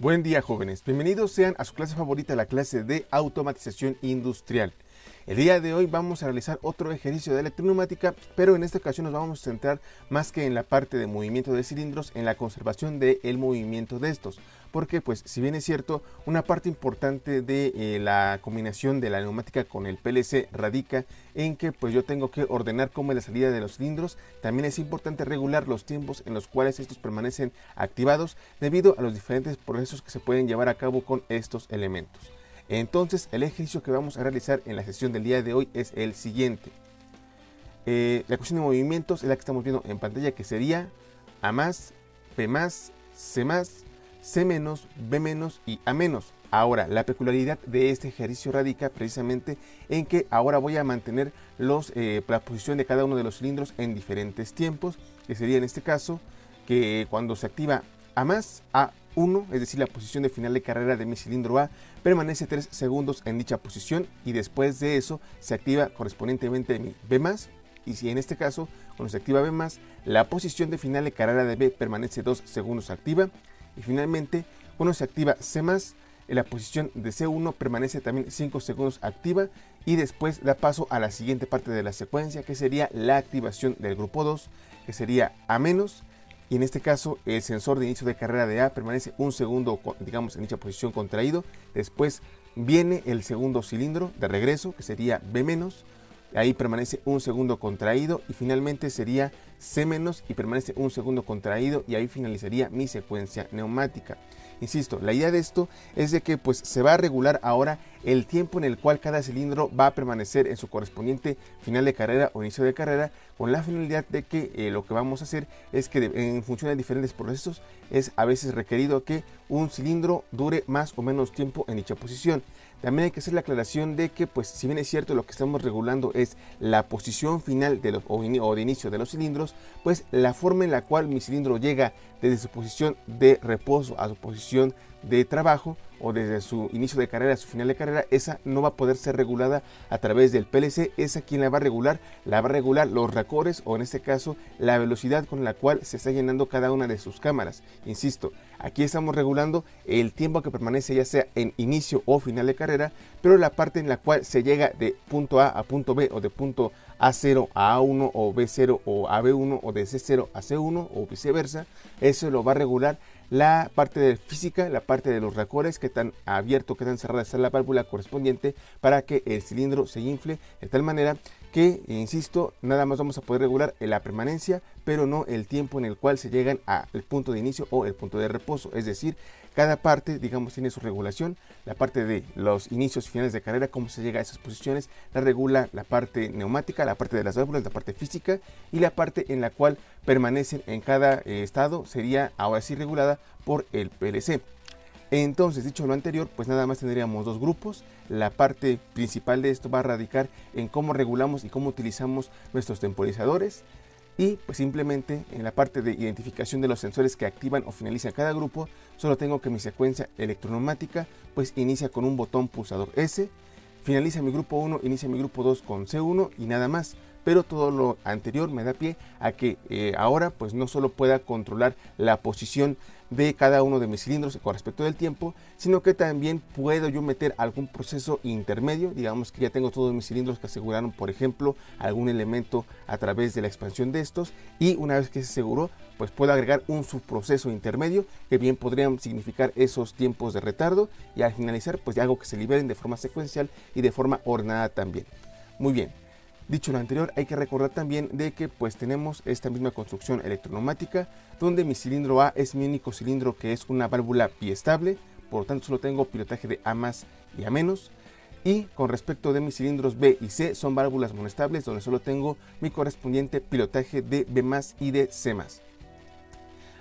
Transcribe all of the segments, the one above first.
Buen día, jóvenes. Bienvenidos sean a su clase favorita, la clase de automatización industrial. El día de hoy vamos a realizar otro ejercicio de electroneumática, pero en esta ocasión nos vamos a centrar más que en la parte de movimiento de cilindros, en la conservación del movimiento de estos. Porque, pues, si bien es cierto, una parte importante de la combinación de la neumática con el PLC radica en que, pues, yo tengo que ordenar cómo es la salida de los cilindros. También es importante regular los tiempos en los cuales estos permanecen activados debido a los diferentes procesos que se pueden llevar a cabo con estos elementos. Entonces, el ejercicio que vamos a realizar en la sesión del día de hoy es el siguiente. La ecuación de movimientos es la que estamos viendo en pantalla, que sería A más, P más, C más, C menos, B menos y A menos. Ahora, la peculiaridad de este ejercicio radica precisamente en que ahora voy a mantener la posición de cada uno de los cilindros en diferentes tiempos, que sería en este caso que cuando se activa A más, A1, es decir, la posición de final de carrera de mi cilindro A, permanece 3 segundos en dicha posición y después de eso se activa correspondientemente mi B+, y si en este caso, cuando se activa B+, la posición de final de carrera de B permanece 2 segundos activa, y finalmente, cuando se activa C+, la posición de C1 permanece también 5 segundos activa y después da paso a la siguiente parte de la secuencia, que sería la activación del grupo 2, que sería A-, y en este caso el sensor de inicio de carrera de A permanece un segundo, digamos, en dicha posición contraído. Después viene el segundo cilindro de regreso, que sería B-, ahí permanece un segundo contraído, y finalmente sería C- y permanece un segundo contraído, y ahí finalizaría mi secuencia neumática. Insisto, la idea de esto es de que, pues, se va a regular ahora el tiempo en el cual cada cilindro va a permanecer en su correspondiente final de carrera o inicio de carrera, con la finalidad de que lo que vamos a hacer es que en función de diferentes procesos es a veces requerido que un cilindro dure más o menos tiempo en dicha posición. También hay que hacer la aclaración de que, pues, si bien es cierto, lo que estamos regulando es la posición final de o de inicio de los cilindros, pues la forma en la cual mi cilindro llega desde su posición de reposo a su posición de trabajo, o desde su inicio de carrera a su final de carrera, esa no va a poder ser regulada a través del PLC. Esa quien la va a regular los racores, o en este caso la velocidad con la cual se está llenando cada una de sus cámaras. Insisto, aquí estamos regulando el tiempo que permanece ya sea en inicio o final de carrera, pero la parte en la cual se llega de punto A a punto B, o de punto A0 a A1, o B0 o a B1, o de C0 a C1 o viceversa, eso lo va a regular la parte de física, la parte de los racores, que tan abierto, que tan cerrada está la válvula correspondiente para que el cilindro se infle, de tal manera que, insisto, nada más vamos a poder regular la permanencia, pero no el tiempo en el cual se llegan al punto de inicio o el punto de reposo. Es decir, cada parte, digamos, tiene su regulación. La parte de los inicios y finales de carrera, cómo se llega a esas posiciones, la regula la parte neumática, la parte de las válvulas, la parte física, y la parte en la cual permanecen en cada estado sería ahora sí regulada por el PLC. Entonces, dicho lo anterior, pues nada más tendríamos dos grupos. La parte principal de esto va a radicar en cómo regulamos y cómo utilizamos nuestros temporizadores, y pues simplemente en la parte de identificación de los sensores que activan o finalizan cada grupo, solo tengo que mi secuencia electroneumática pues inicia con un botón pulsador S, finaliza mi grupo 1, inicia mi grupo 2 con C1 y nada más. Pero todo lo anterior me da pie a que ahora pues no solo pueda controlar la posición de cada uno de mis cilindros con respecto del tiempo, sino que también puedo yo meter algún proceso intermedio. Digamos que ya tengo todos mis cilindros que aseguraron, por ejemplo, algún elemento a través de la expansión de estos, y una vez que se aseguró, pues puedo agregar un subproceso intermedio que bien podrían significar esos tiempos de retardo, y al finalizar pues ya hago que se liberen de forma secuencial y de forma ordenada también. Muy bien. Dicho lo anterior, hay que recordar también de que pues tenemos esta misma construcción electroneumática, donde mi cilindro A es mi único cilindro que es una válvula biestable, por lo tanto solo tengo pilotaje de A+ y A-, y con respecto de mis cilindros B y C son válvulas monestables, donde solo tengo mi correspondiente pilotaje de B+ y de C+.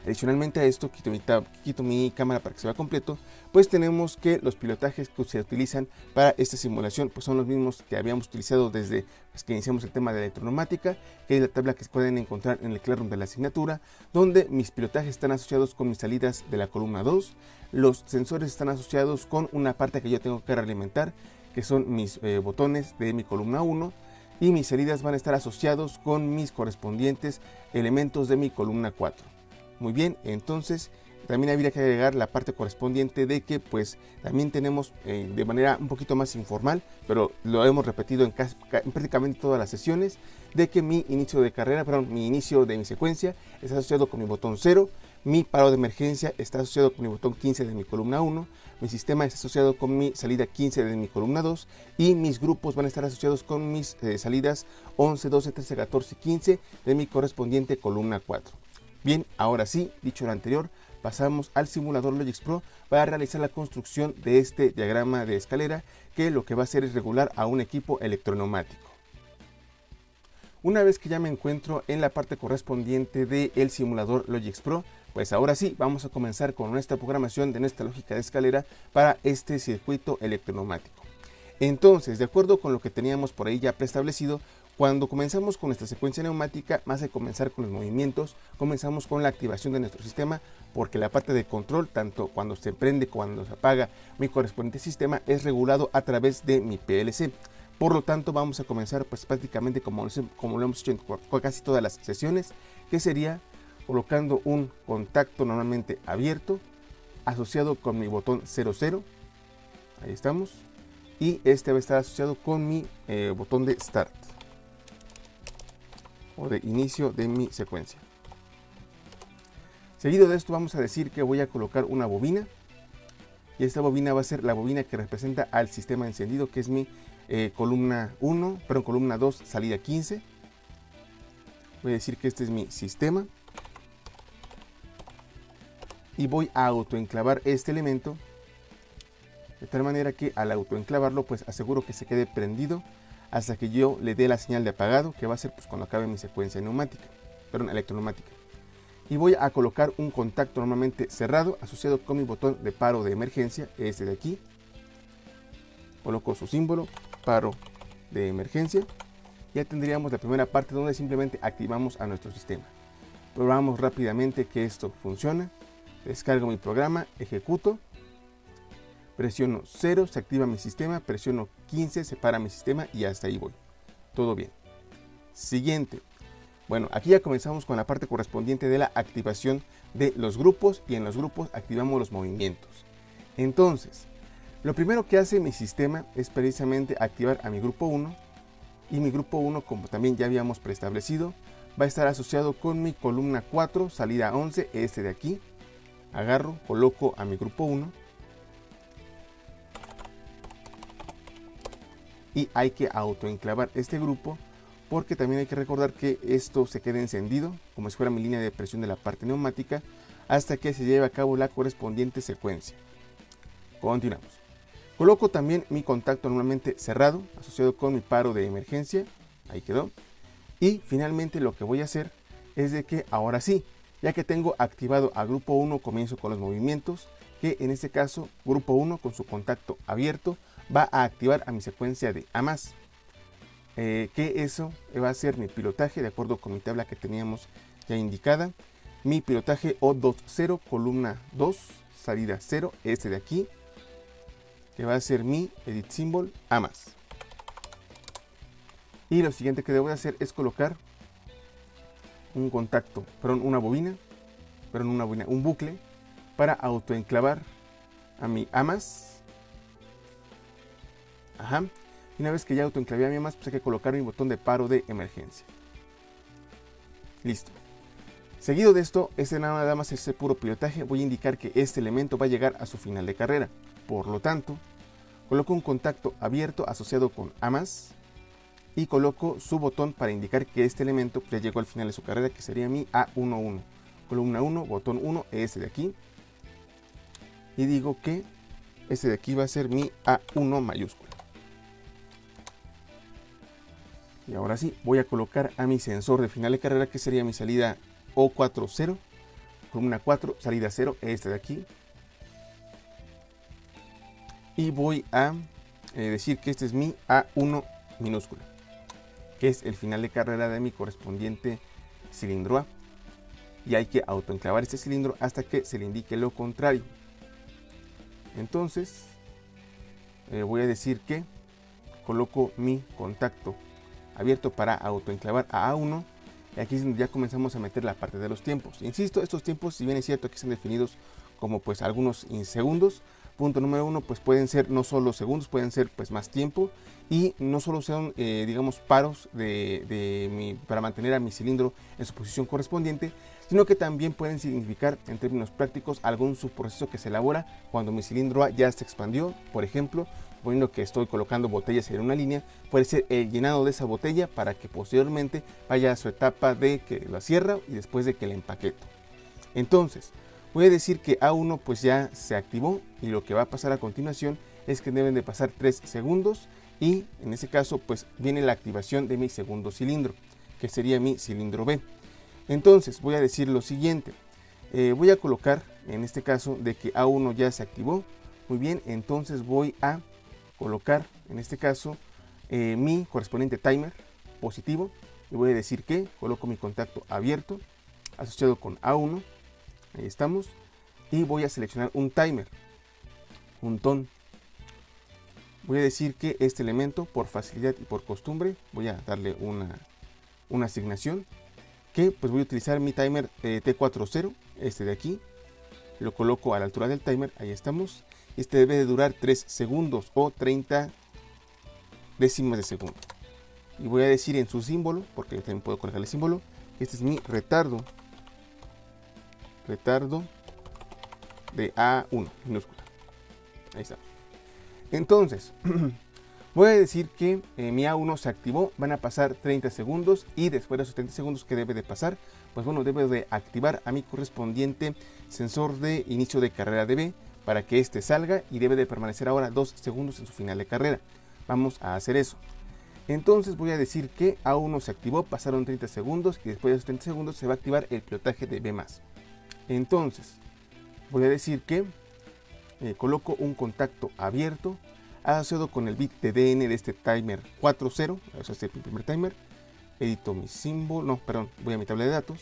Adicionalmente a esto, quito mi cámara para que se vea completo, pues tenemos que los pilotajes que se utilizan para esta simulación pues son los mismos que habíamos utilizado desde que iniciamos el tema de electroneumática, que es la tabla que se pueden encontrar en el Classroom de la asignatura, donde mis pilotajes están asociados con mis salidas de la columna 2, los sensores están asociados con una parte que yo tengo que realimentar, que son mis botones de mi columna 1, y mis salidas van a estar asociados con mis correspondientes elementos de mi columna 4. Muy bien, entonces También habría que agregar la parte correspondiente de que pues también tenemos de manera un poquito más informal, pero lo hemos repetido en prácticamente todas las sesiones, de que mi inicio de carrera, mi inicio de mi secuencia está asociado con mi botón 0, mi paro de emergencia está asociado con mi botón 15 de mi columna 1, mi sistema está asociado con mi salida 15 de mi columna 2 y mis grupos van a estar asociados con mis salidas 11, 12, 13, 14 y 15 de mi correspondiente columna 4. Bien, ahora sí, dicho lo anterior, pasamos al simulador Logix Pro para realizar la construcción de este diagrama de escalera, que lo que va a hacer es regular a un equipo electroneumático. Una vez que ya me encuentro en la parte correspondiente del simulador Logix Pro, pues ahora sí vamos a comenzar con nuestra programación de nuestra lógica de escalera para este circuito electroneumático. Entonces, de acuerdo con lo que teníamos por ahí ya preestablecido, cuando comenzamos con nuestra secuencia neumática, más de comenzar con los movimientos, comenzamos con la activación de nuestro sistema, porque la parte de control, tanto cuando se prende como cuando se apaga mi correspondiente sistema, es regulado a través de mi PLC. Por lo tanto, vamos a comenzar pues prácticamente como lo hemos hecho en casi todas las sesiones, que sería colocando un contacto normalmente abierto, asociado con mi botón 00, ahí estamos, y este va a estar asociado con mi botón de Start, o de inicio de mi secuencia. Seguido de esto vamos a decir que voy a colocar una bobina, y esta bobina va a ser la bobina que representa al sistema encendido, que es mi columna 2, salida 15. Voy a decir que este es mi sistema, y voy a autoenclavar este elemento, de tal manera que al autoenclavarlo pues aseguro que se quede prendido hasta que yo le dé la señal de apagado, que va a ser pues cuando acabe mi secuencia electroneumática. Y voy a colocar un contacto normalmente cerrado asociado con mi botón de paro de emergencia, este de aquí. Coloco su símbolo, paro de emergencia. Ya tendríamos la primera parte donde simplemente activamos a nuestro sistema. Probamos rápidamente que esto funciona. Descargo mi programa, ejecuto. Presiono 0, se activa mi sistema, presiono 15, se para mi sistema y hasta ahí voy. Todo bien. Siguiente. Bueno, aquí ya comenzamos con la parte correspondiente de la activación de los grupos, y en los grupos activamos los movimientos. Entonces, lo primero que hace mi sistema es precisamente activar a mi grupo 1, y mi grupo 1, como también ya habíamos preestablecido, va a estar asociado con mi columna 4, salida 11, este de aquí. Agarro, coloco a mi grupo 1, y hay que autoenclavar este grupo, porque también hay que recordar que esto se quede encendido como si fuera mi línea de presión de la parte neumática hasta que se lleve a cabo la correspondiente secuencia. Continuamos. Coloco también mi contacto normalmente cerrado asociado con mi paro de emergencia, ahí quedó. Y finalmente lo que voy a hacer es de que ahora sí, ya que tengo activado a grupo 1, comienzo con los movimientos, que en este caso grupo 1 con su contacto abierto va a activar a mi secuencia de A+. Que eso va a ser mi pilotaje de acuerdo con mi tabla que teníamos ya indicada. Mi pilotaje O20, columna 2, salida 0, este de aquí, que va a ser mi edit symbol A+. Y lo siguiente que debo de hacer es colocar un contacto, un bucle para autoenclavar a mi A+. Ajá. Y una vez que ya autoenclavé a mi A+, pues hay que colocar mi botón de paro de emergencia. Listo. Seguido de esto, nada más es el puro pilotaje. Voy a indicar que este elemento va a llegar a su final de carrera. Por lo tanto, coloco un contacto abierto asociado con A+, y coloco su botón para indicar que este elemento ya llegó al final de su carrera, que sería mi A11. Columna 1, botón 1, este de aquí. Y digo que este de aquí va a ser mi A1 mayúscula. Y ahora sí, voy a colocar a mi sensor de final de carrera, que sería mi salida O40, columna 4, salida 0, este de aquí. Y voy a decir que este es mi A1 minúscula, que es el final de carrera de mi correspondiente cilindro A. Y hay que autoenclavar este cilindro hasta que se le indique lo contrario. Entonces, voy a decir que coloco mi contacto abierto para autoenclavar a A1 y aquí es donde ya comenzamos a meter la parte de los tiempos. Insisto, estos tiempos, si bien es cierto que están definidos como pues algunos segundos, punto número 1, pues pueden ser no solo segundos, pueden ser pues más tiempo, y no solo son digamos paros para mantener a mi cilindro en su posición correspondiente, sino que también pueden significar en términos prácticos algún subproceso que se elabora cuando mi cilindro A ya se expandió. Por ejemplo, poniendo que estoy colocando botellas en una línea, puede ser el llenado de esa botella para que posteriormente vaya a su etapa de que la cierra y después de que la empaqueto. Entonces, voy a decir que A1 pues ya se activó, y lo que va a pasar a continuación es que deben de pasar 3 segundos, y en ese caso pues viene la activación de mi segundo cilindro, que sería mi cilindro B. Entonces voy a decir lo siguiente, voy a colocar en este caso de que A1 ya se activó. Muy bien, entonces voy a colocar en este caso mi correspondiente timer positivo, y voy a decir que coloco mi contacto abierto asociado con A1, ahí estamos, y voy a seleccionar un timer, un ton. Voy a decir que este elemento, por facilidad y por costumbre, voy a darle una asignación, que pues voy a utilizar mi timer T40, este de aquí, lo coloco a la altura del timer, ahí estamos. Este debe de durar 3 segundos o 30 décimas de segundo. Y voy a decir en su símbolo, porque yo también puedo colocar el símbolo, este es mi retardo de A1 minúscula. Ahí está. Entonces, voy a decir que mi A1 se activó, van a pasar 30 segundos, y después de esos 30 segundos que debe de pasar, pues bueno, debe de activar a mi correspondiente sensor de inicio de carrera de B para que este salga, y debe de permanecer ahora 2 segundos en su final de carrera. Vamos a hacer eso. Entonces voy a decir que A1 se activó, pasaron 30 segundos, y después de esos 30 segundos se va a activar el pilotaje de B+. Entonces voy a decir que coloco un contacto abierto asociado con el bit de DN de este timer 40, eso es el primer timer. Edito mi símbolo, no, perdón, voy a mi tabla de datos,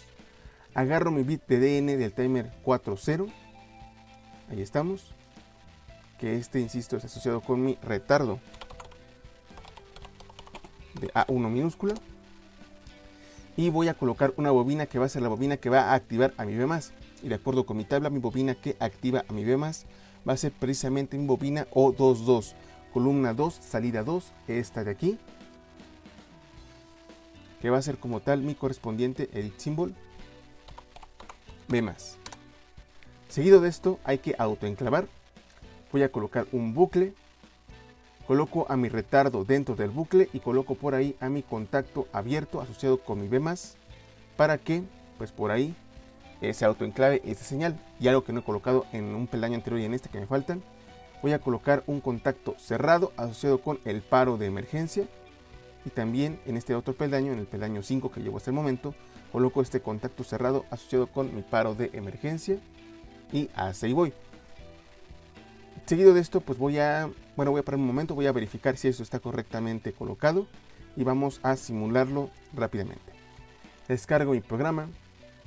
agarro mi bit de DN del timer 40, ahí estamos, que este, insisto, es asociado con mi retardo de A1 minúscula, y voy a colocar una bobina que va a ser la bobina que va a activar a mi B+, y de acuerdo con mi tabla, mi bobina que activa a mi B+, va a ser precisamente mi bobina O22, columna 2, salida 2, esta de aquí, que va a ser como tal mi correspondiente edit symbol B+. Seguido de esto hay que autoenclavar. Voy a colocar un bucle, coloco a mi retardo dentro del bucle y coloco por ahí a mi contacto abierto asociado con mi B+, para que pues por ahí se autoenclave esta señal. Y algo que no he colocado en un peldaño anterior y en este que me faltan, voy a colocar un contacto cerrado asociado con el paro de emergencia, y también en este otro peldaño, en el peldaño 5 que llevo hasta el momento, coloco este contacto cerrado asociado con mi paro de emergencia, y así voy. Seguido de esto pues voy a parar un momento, voy a verificar si esto está correctamente colocado, y vamos a simularlo rápidamente. Descargo mi programa,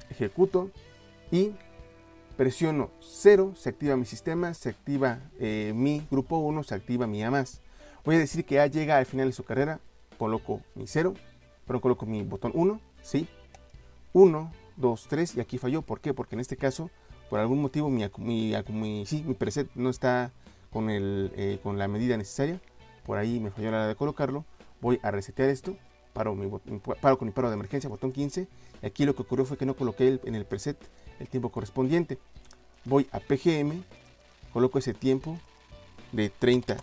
ejecuto y presiono 0, se activa mi sistema, se activa mi grupo 1, se activa mi A+. Voy a decir que A llega al final de su carrera, coloco mi 0, pero coloco mi botón 1, ¿sí? 1, 2, 3, y aquí falló. ¿Por qué? Porque en este caso, por algún motivo, mi preset no está con la medida necesaria. Por ahí me falló la hora de colocarlo. Voy a resetear esto, paro con mi paro de emergencia, botón 15, y aquí lo que ocurrió fue que no coloqué en el preset el tiempo correspondiente. Voy a PGM, coloco ese tiempo de 30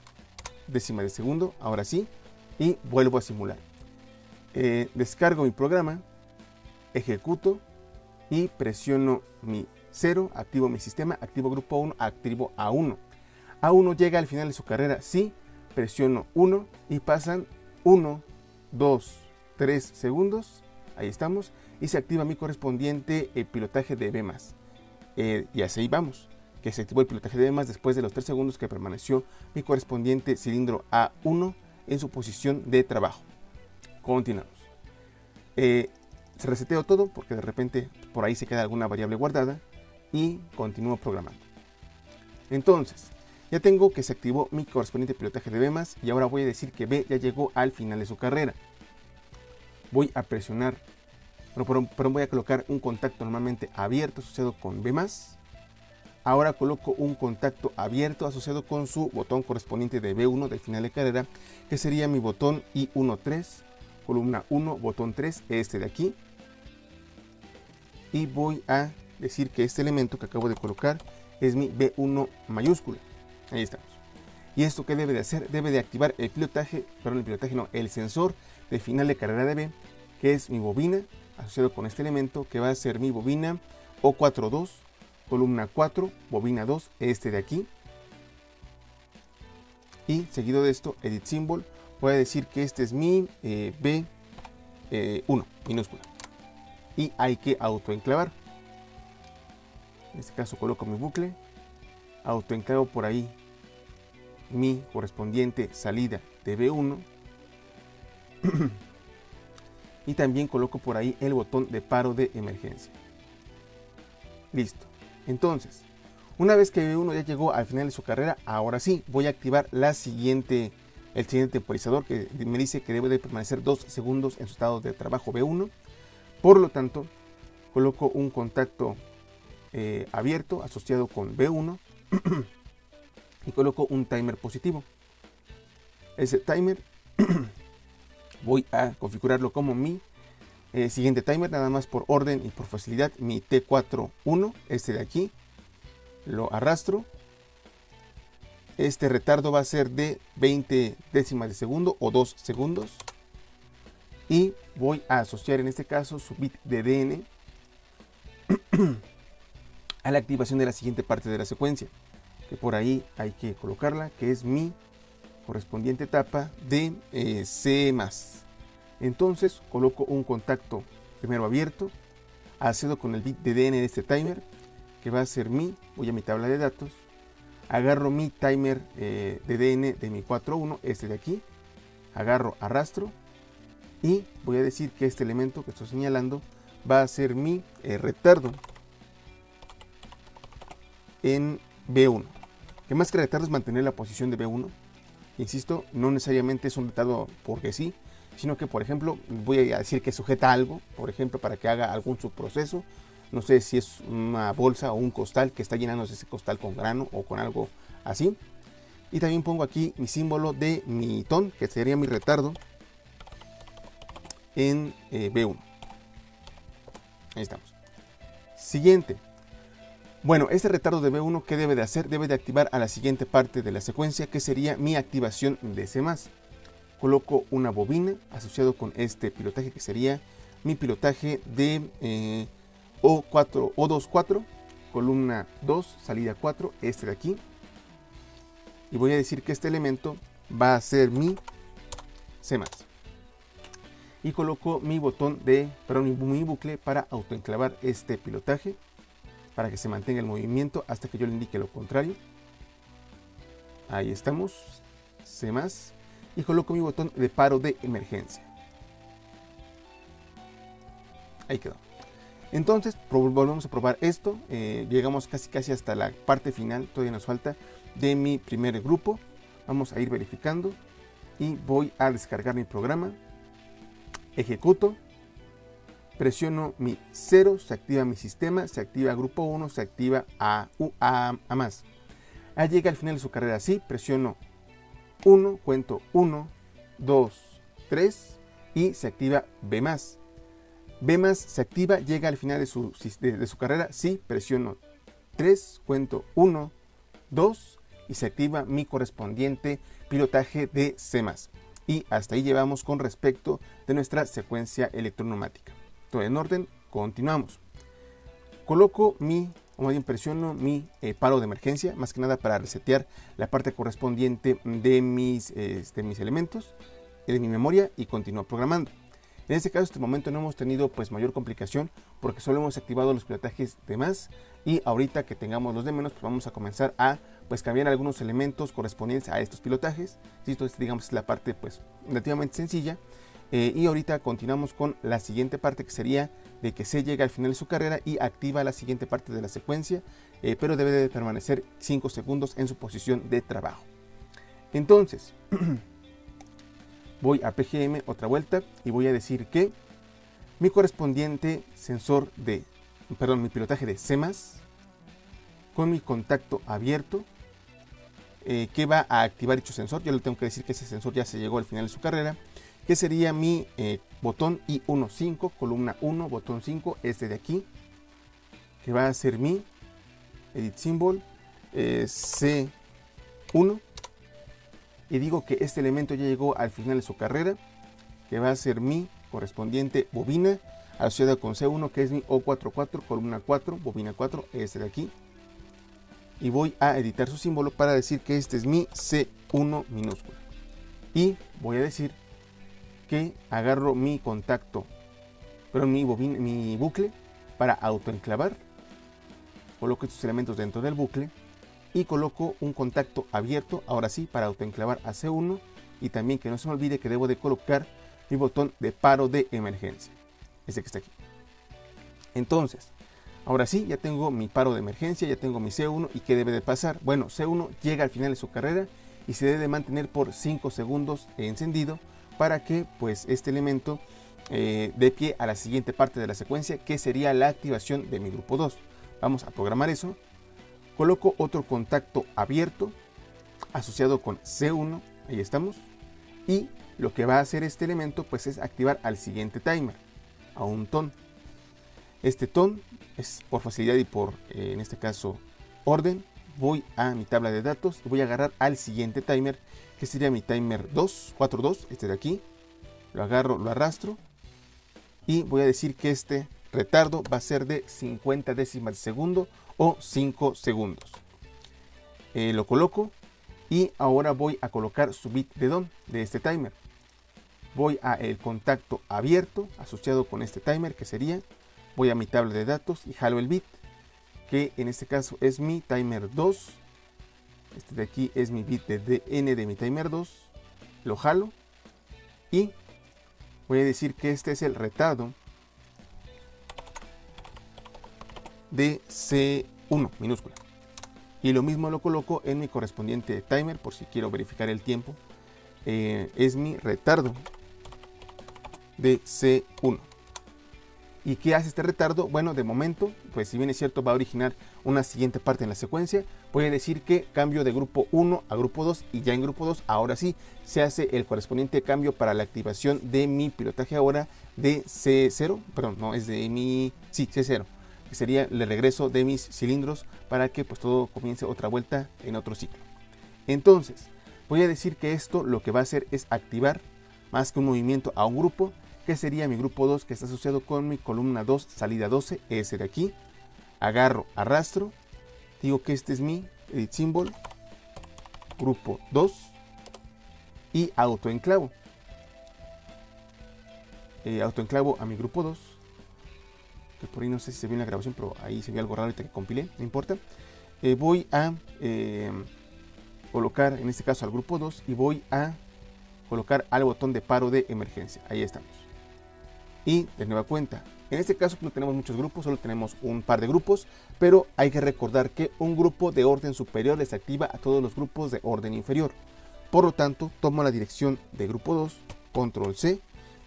décimas de segundo, ahora sí, y vuelvo a simular. Descargo mi programa, ejecuto y presiono mi 0, activo mi sistema, activo grupo 1, activo A1. A1 llega al final de su carrera, sí, presiono 1 y pasan 1, 2, 3 segundos, ahí estamos, y se activa mi correspondiente pilotaje de B+. Y así vamos, que se activó el pilotaje de B+, después de los 3 segundos que permaneció mi correspondiente cilindro A1 en su posición de trabajo. Continuamos. Se reseteó todo porque de repente por ahí se queda alguna variable guardada, y continúo programando. Entonces, ya tengo que se activó mi correspondiente pilotaje de B+, y ahora voy a decir que B ya llegó al final de su carrera. Voy a presionar Bueno, pero voy a colocar un contacto normalmente abierto asociado con B+. Ahora coloco un contacto abierto asociado con su botón correspondiente de B1 del final de carrera, que sería mi botón I13, columna 1, botón 3, este de aquí. Y voy a decir que este elemento que acabo de colocar es mi B1 mayúscula. Ahí estamos. ¿Y esto qué debe de hacer? Debe de activar el sensor de final de carrera de B, que es mi bobina, asociado con este elemento, que va a ser mi bobina O42, columna 4, bobina 2, este de aquí. Y seguido de esto, edit symbol, voy a decir que este es mi B1 minúscula. Y hay que autoenclavar. En este caso coloco mi bucle, autoenclavo por ahí mi correspondiente salida de B1 y también coloco por ahí el botón de paro de emergencia. Listo. Entonces, una vez que B1 ya llegó al final de su carrera, ahora sí voy a activar el siguiente temporizador, que me dice que debe de permanecer 2 segundos en su estado de trabajo B1. Por lo tanto, coloco un contacto abierto asociado con B1 y coloco un timer positivo. Ese timer voy a configurarlo como mi siguiente timer, nada más por orden y por facilidad, mi T41, este de aquí. Lo arrastro. Este retardo va a ser de 20 décimas de segundo o 2 segundos. Y voy a asociar en este caso su bit de DN a la activación de la siguiente parte de la secuencia, que por ahí hay que colocarla, que es mi correspondiente etapa de C+. Entonces coloco un contacto primero abierto, accedo con el bit de DN de este timer, que va a ser voy a mi tabla de datos, agarro mi timer de DN de mi 4.1, este de aquí, agarro, arrastro, y voy a decir que este elemento que estoy señalando va a ser mi retardo en B1, que más que retardo es mantener la posición de B1. Insisto, no necesariamente es un retardo porque sí, sino que, por ejemplo, voy a decir que sujeta algo, por ejemplo, para que haga algún subproceso. No sé si es una bolsa o un costal que está llenándose ese costal con grano o con algo así. Y también pongo aquí mi símbolo de mi ton, que sería mi retardo en B1. Ahí estamos. Siguiente. Bueno, este retardo de B1, ¿qué debe de hacer? Debe de activar a la siguiente parte de la secuencia, que sería mi activación de C+. Coloco una bobina asociado con este pilotaje, que sería mi pilotaje de O24, columna 2, salida 4, este de aquí. Y voy a decir que este elemento va a ser mi C+. Y coloco mi botón mi bucle para autoenclavar este pilotaje, para que se mantenga el movimiento hasta que yo le indique lo contrario. Ahí estamos, C+, y coloco mi botón de paro de emergencia. Ahí quedó. Entonces volvemos a probar esto. Llegamos casi hasta la parte final, todavía nos falta, de mi primer grupo. Vamos a ir verificando y voy a descargar mi programa. Ejecuto. Presiono mi 0, se activa mi sistema, se activa grupo 1, se activa A más. Llega al final de su carrera así, presiono 1, cuento 1, 2, 3 y se activa B+. B+ se activa, llega al final de su carrera, sí, presiono 3, cuento 1, 2 y se activa mi correspondiente pilotaje de C+. Y hasta ahí llevamos con respecto de nuestra secuencia electroneumática. Todo en orden, continuamos. Coloco presiono mi paro de emergencia, más que nada para resetear la parte correspondiente de mis elementos, de mi memoria, y continúo programando. En este caso, hasta el momento no hemos tenido pues mayor complicación, porque solo hemos activado los pilotajes de más, y ahorita que tengamos los de menos, pues vamos a comenzar a pues cambiar algunos elementos correspondientes a estos pilotajes. Esto es, digamos, la parte pues relativamente sencilla. Y ahorita continuamos con la siguiente parte, que sería de que C llega al final de su carrera y activa la siguiente parte de la secuencia, pero debe de permanecer 5 segundos en su posición de trabajo. Entonces, voy a PGM otra vuelta y voy a decir que mi correspondiente sensor de, mi pilotaje de C+, con mi contacto abierto, que va a activar dicho sensor. Yo le tengo que decir que ese sensor ya se llegó al final de su carrera, que sería mi botón I15, columna 1, botón 5, este de aquí, que va a ser mi edit symbol C1, y digo que este elemento ya llegó al final de su carrera, que va a ser mi correspondiente bobina asociada con C1, que es mi O44, columna 4, bobina 4, este de aquí, y voy a editar su símbolo para decir que este es mi C1 minúscula, y voy a decir que agarro mi contacto, mi bucle para autoenclavar, coloco estos elementos dentro del bucle y coloco un contacto abierto, ahora sí, para autoenclavar a C1, y también que no se me olvide que debo de colocar mi botón de paro de emergencia, este que está aquí. Entonces, ahora sí, ya tengo mi paro de emergencia, ya tengo mi C1, y ¿qué debe de pasar? Bueno, C1 llega al final de su carrera y se debe de mantener por 5 segundos encendido para que pues este elemento dé pie a la siguiente parte de la secuencia, que sería la activación de mi grupo 2. Vamos a programar eso. Coloco otro contacto abierto asociado con C1, ahí estamos, y lo que va a hacer este elemento pues es activar al siguiente timer, a un ton. Este ton es por facilidad y por en este caso orden. Voy a mi tabla de datos y voy a agarrar al siguiente timer, que sería mi timer 42, este de aquí. Lo agarro, lo arrastro y voy a decir que este retardo va a ser de 50 décimas de segundo o 5 segundos. Lo coloco y ahora voy a colocar su bit de DON de este timer. Voy a el contacto abierto asociado con este timer, que sería, voy a mi tabla de datos y jalo el bit, que en este caso es mi timer 2. Este de aquí es mi bit de DN de mi timer 2. Lo jalo y voy a decir que este es el retardo de C1 minúscula. Y lo mismo lo coloco en mi correspondiente timer por si quiero verificar el tiempo. Es mi retardo de C1. ¿Y qué hace este retardo? Bueno, de momento, pues si bien es cierto va a originar una siguiente parte en la secuencia, voy a decir que cambio de grupo 1 a grupo 2, y ya en grupo 2 ahora sí se hace el correspondiente cambio para la activación de mi pilotaje ahora de C0, perdón, no es de mi, sí, C0, que sería el regreso de mis cilindros para que pues todo comience otra vuelta en otro ciclo. Entonces, voy a decir que esto lo que va a hacer es activar más que un movimiento a un grupo, que sería mi grupo 2, que está asociado con mi columna 2, salida 12, ese de aquí. Agarro, arrastro, digo que este es mi edit symbol, grupo 2, y autoenclavo. Autoenclavo a mi grupo 2, que por ahí no sé si se ve en la grabación, pero ahí se ve algo raro ahorita que compilé, no importa. Voy a colocar en este caso al grupo 2 y voy a colocar al botón de paro de emergencia, ahí estamos. Y de nueva cuenta, en este caso no tenemos muchos grupos, solo tenemos un par de grupos, pero hay que recordar que un grupo de orden superior desactiva a todos los grupos de orden inferior. Por lo tanto, tomo la dirección de grupo 2, control C,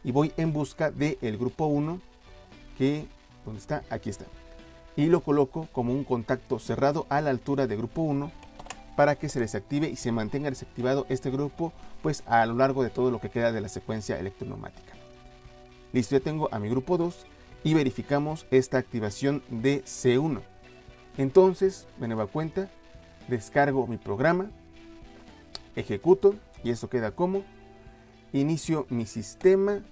y voy en busca del grupo 1, que, ¿dónde está? Aquí está. Y lo coloco como un contacto cerrado a la altura de grupo 1 para que se desactive y se mantenga desactivado este grupo pues a lo largo de todo lo que queda de la secuencia electroneumática. Listo, ya tengo a mi grupo 2 y verificamos esta activación de C1. Entonces, de nueva cuenta, descargo mi programa, ejecuto y esto queda como inicio mi sistema,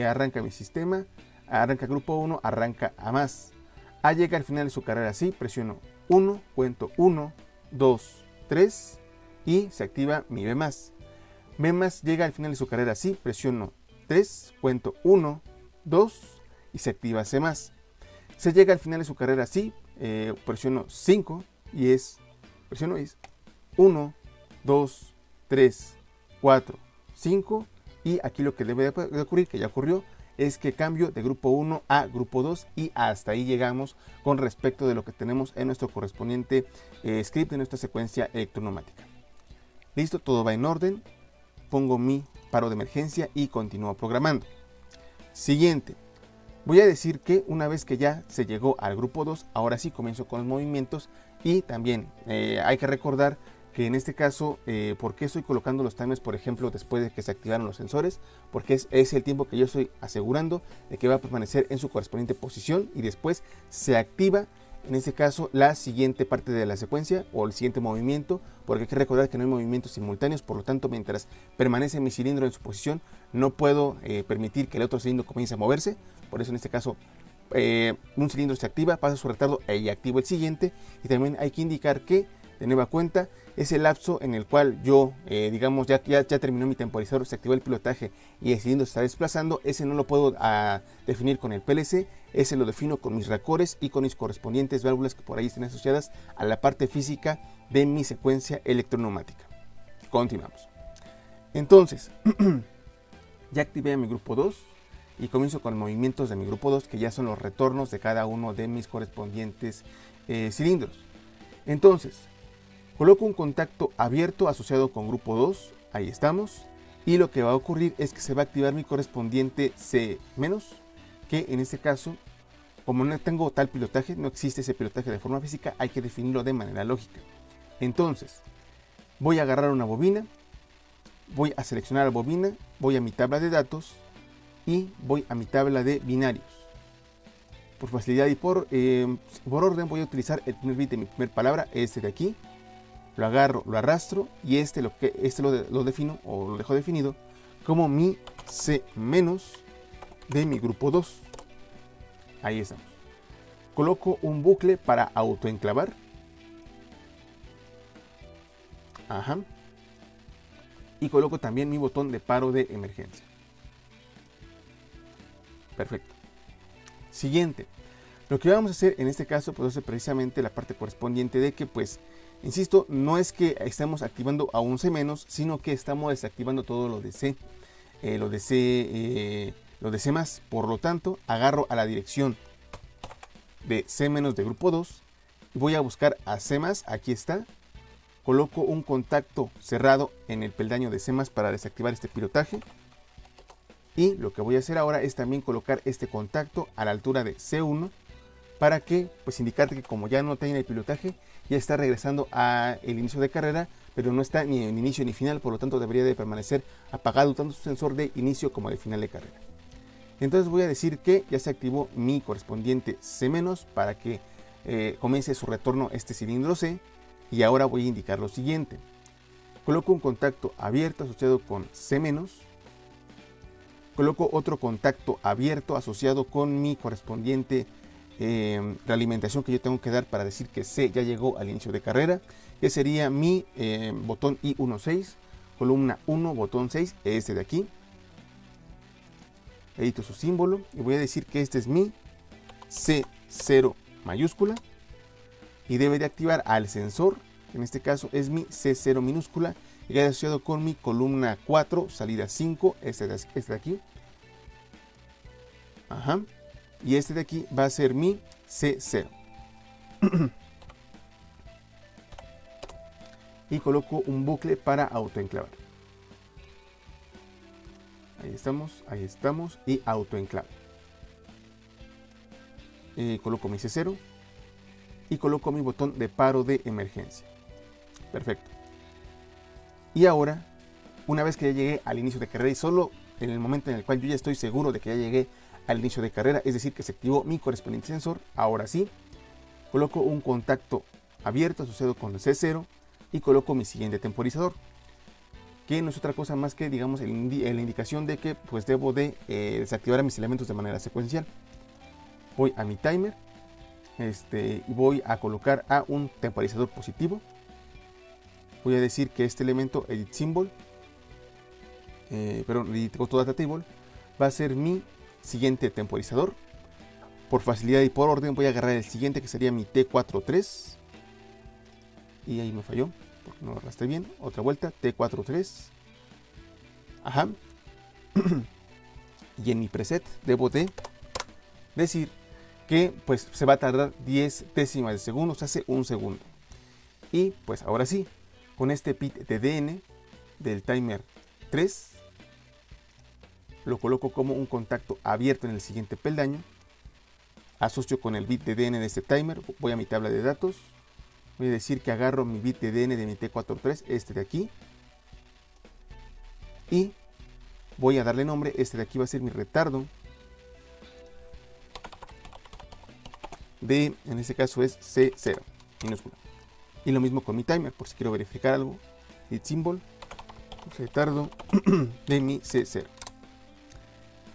arranca mi sistema, arranca grupo 1, arranca a más. Llega al final de su carrera así, presiono 1, cuento 1, 2, 3 y se activa mi B+. B+ llega al final de su carrera así, presiono 3, cuento 1, 2 y se activa C+. Se llega al final de su carrera así, presiono 5 y presiono 1, 2, 3, 4, 5 y aquí lo que debe de ocurrir, que ya ocurrió, es que cambio de grupo 1 a grupo 2 y hasta ahí llegamos con respecto de lo que tenemos en nuestro correspondiente script de nuestra secuencia electroneumática. Listo, todo va en orden, pongo mi paro de emergencia y continúo programando. Siguiente, Voy a decir que una vez que ya se llegó al grupo 2, ahora sí comienzo con los movimientos y también hay que recordar que en este caso, ¿por qué estoy colocando los timers, por ejemplo, después de que se activaron los sensores? Porque es el tiempo que yo estoy asegurando de que va a permanecer en su correspondiente posición y después se activa, en este caso, la siguiente parte de la secuencia o el siguiente movimiento, porque hay que recordar que no hay movimientos simultáneos, por lo tanto, mientras permanece mi cilindro en su posición, no puedo permitir que el otro cilindro comience a moverse. Por eso en este caso un cilindro se activa, pasa su retardo y activo el siguiente. Y también hay que indicar que, de nueva cuenta, ese lapso en el cual yo, digamos, ya terminó mi temporizador, se activó el pilotaje y el cilindro se está desplazando, ese no lo puedo definir con el PLC, ese lo defino con mis racores y con mis correspondientes válvulas que por ahí estén asociadas a la parte física de mi secuencia electroneumática. Continuamos. Entonces, ya activé mi grupo 2 y comienzo con movimientos de mi grupo 2, que ya son los retornos de cada uno de mis correspondientes cilindros. Entonces, coloco un contacto abierto asociado con grupo 2, ahí estamos, y lo que va a ocurrir es que se va a activar mi correspondiente C-, que en este caso, como no tengo tal pilotaje, no existe ese pilotaje de forma física, hay que definirlo de manera lógica. Entonces, voy a agarrar una bobina, voy a seleccionar la bobina, voy a mi tabla de datos y voy a mi tabla de binarios. Por facilidad y por orden voy a utilizar el primer bit de mi primera palabra, este de aquí. Lo agarro, lo arrastro y este lo defino o lo dejo definido como mi C- de mi grupo 2. Ahí estamos. Coloco un bucle para autoenclavar. Ajá. Y coloco también mi botón de paro de emergencia. Perfecto. Siguiente. Lo que vamos a hacer en este caso pues es precisamente la parte correspondiente de que pues, insisto, no es que estemos activando a un C-, sino que estamos desactivando todo lo de C, lo de C+. Por lo tanto, agarro a la dirección de C- de grupo 2 y voy a buscar a C+, aquí está. Coloco un contacto cerrado en el peldaño de C+ para desactivar este pilotaje. Y lo que voy a hacer ahora es también colocar este contacto a la altura de C1 para que, pues, indicarte que como ya no tiene el pilotaje, ya está regresando al inicio de carrera, pero no está ni en inicio ni final, por lo tanto debería de permanecer apagado tanto su sensor de inicio como de final de carrera. Entonces voy a decir que ya se activó mi correspondiente C- para que comience su retorno este cilindro C, y ahora voy a indicar lo siguiente. Coloco un contacto abierto asociado con C-, coloco otro contacto abierto asociado con mi correspondiente realimentación que yo tengo que dar para decir que C ya llegó al inicio de carrera, que sería mi botón I16, columna 1, botón 6, este de aquí. Edito su símbolo y voy a decir que este es mi C0 mayúscula y debe de activar al sensor, que en este caso es mi C0 minúscula, y queda asociado con mi columna 4, salida 5, este de aquí. Ajá. Y este de aquí va a ser mi C0. Y coloco un bucle para autoenclavar. Ahí estamos. Y autoenclave. Coloco mi C0 y coloco mi botón de paro de emergencia. Perfecto. Y ahora, una vez que ya llegué al inicio de carrera y solo en el momento en el cual yo ya estoy seguro de que ya llegué al inicio de carrera, es decir, que se activó mi correspondiente sensor, ahora sí, coloco un contacto abierto asociado con el C0 y coloco mi siguiente temporizador, que no es otra cosa más que, digamos, la indicación de que pues debo de desactivar mis elementos de manera secuencial. Voy a mi timer y voy a colocar a un temporizador positivo. Voy a decir que este elemento edit symbol, edit data table, va a ser mi siguiente temporizador. Por facilidad y por orden voy a agarrar el siguiente, que sería mi T43. Y ahí me falló, porque no lo arrastré bien. Otra vuelta, T43. Ajá. Y en mi preset debo de decir que pues se va a tardar 10 décimas de segundo, se hace un segundo. Y pues ahora sí, con este bit de DN del timer 3, lo coloco como un contacto abierto en el siguiente peldaño asocio con el bit de DN de este timer, voy a mi tabla de datos, voy a decir que agarro mi bit de DN de mi T43, este de aquí, y voy a darle nombre, este de aquí va a ser mi retardo, en este caso es C0, minúscula. Y lo mismo con mi timer, por si quiero verificar algo, bit symbol, retardo de mi C0.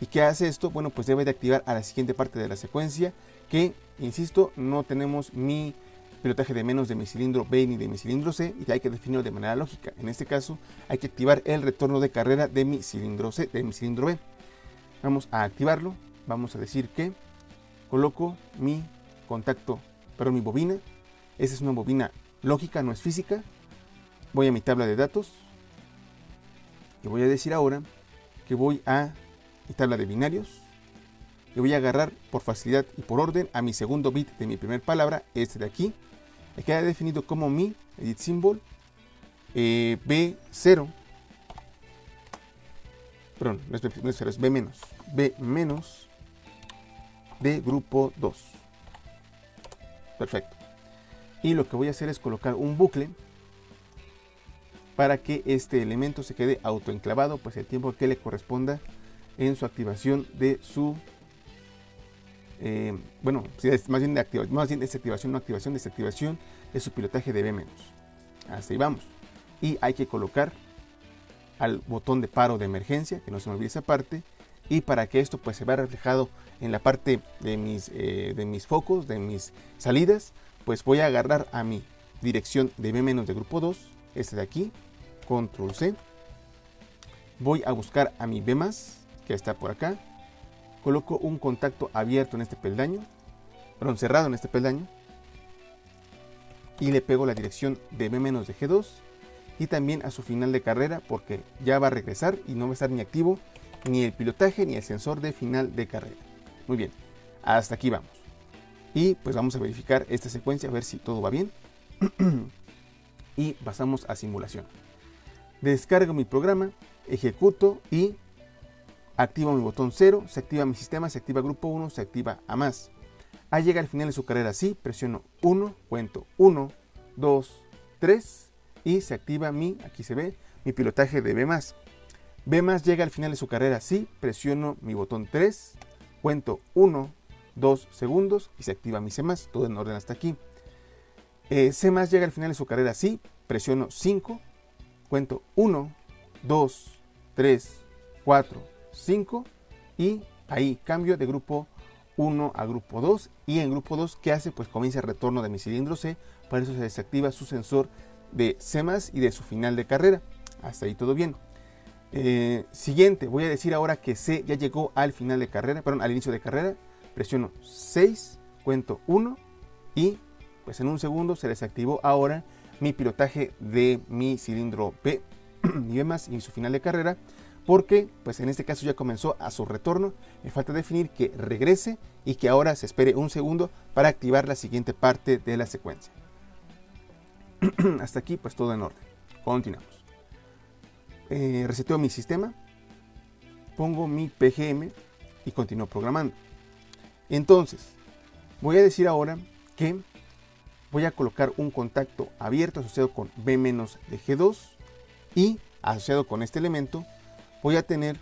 ¿Y qué hace esto? Bueno, pues debe de activar a la siguiente parte de la secuencia, que, insisto, no tenemos mi pilotaje de menos de mi cilindro B ni de mi cilindro C, y hay que definirlo de manera lógica. En este caso, hay que activar el retorno de carrera de mi cilindro C, de mi cilindro B. Vamos a activarlo, vamos a decir que coloco mi contacto, mi bobina. Esa es una bobina lógica, no es física. Voy a mi tabla de datos y voy a decir ahora que voy a mi tabla de binarios y voy a agarrar por facilidad y por orden a mi segundo bit de mi primera palabra, este de aquí. Me queda definido como mi edit symbol B0, perdón, no es B0, es B menos de grupo 2. Perfecto. Y lo que voy a hacer es colocar un bucle para que este elemento se quede autoenclavado, pues el tiempo que le corresponda en su activación de su bueno, más bien desactivación, no activación, desactivación de su pilotaje de B-. Hasta ahí vamos. Y hay que colocar al botón de paro de emergencia, que no se me olvide esa parte, y para que esto pues se vea reflejado en la parte de mis focos, de mis salidas, pues voy a agarrar a mi dirección de B- de grupo 2, este de aquí, control C, voy a buscar a mi B+, que está por acá, coloco un contacto abierto en este peldaño, perdón, cerrado en este peldaño, y le pego la dirección de B- de G2 y también a su final de carrera, porque ya va a regresar y no va a estar ni activo ni el pilotaje ni el sensor de final de carrera. Muy bien, hasta aquí vamos. Y pues vamos a verificar esta secuencia, a ver si todo va bien. Y pasamos a simulación. Descargo mi programa, ejecuto y activo mi botón 0, se activa mi sistema, se activa grupo 1, se activa a más. Llega al final de su carrera así, presiono 1, cuento 1, 2, 3 y se activa aquí se ve, mi pilotaje de B+. B+ llega al final de su carrera así, presiono mi botón 3, cuento 1, 2 segundos y se activa mi C+, todo en orden hasta aquí. C+ llega al final de su carrera así, presiono 5, cuento 1, 2, 3, 4, 5 y ahí cambio de grupo 1 a grupo 2 y en grupo 2 ¿qué hace? Pues comienza el retorno de mi cilindro C, para eso se desactiva su sensor de C+ y de su final de carrera. Hasta ahí todo bien. Siguiente, voy a decir ahora que C ya llegó al final de carrera, perdón, al inicio de carrera, presiono 6, cuento 1 y pues en un segundo se desactivó ahora mi pilotaje de mi cilindro B, mi B+ y su final de carrera, porque pues en este caso ya comenzó a su retorno. Me falta definir que regrese y que ahora se espere un segundo para activar la siguiente parte de la secuencia. Hasta aquí pues todo en orden. Continuamos. Reseteo mi sistema, pongo mi PGM y continúo programando. Entonces voy a decir ahora que voy a colocar un contacto abierto asociado con B- de G2 y asociado con este elemento voy a tener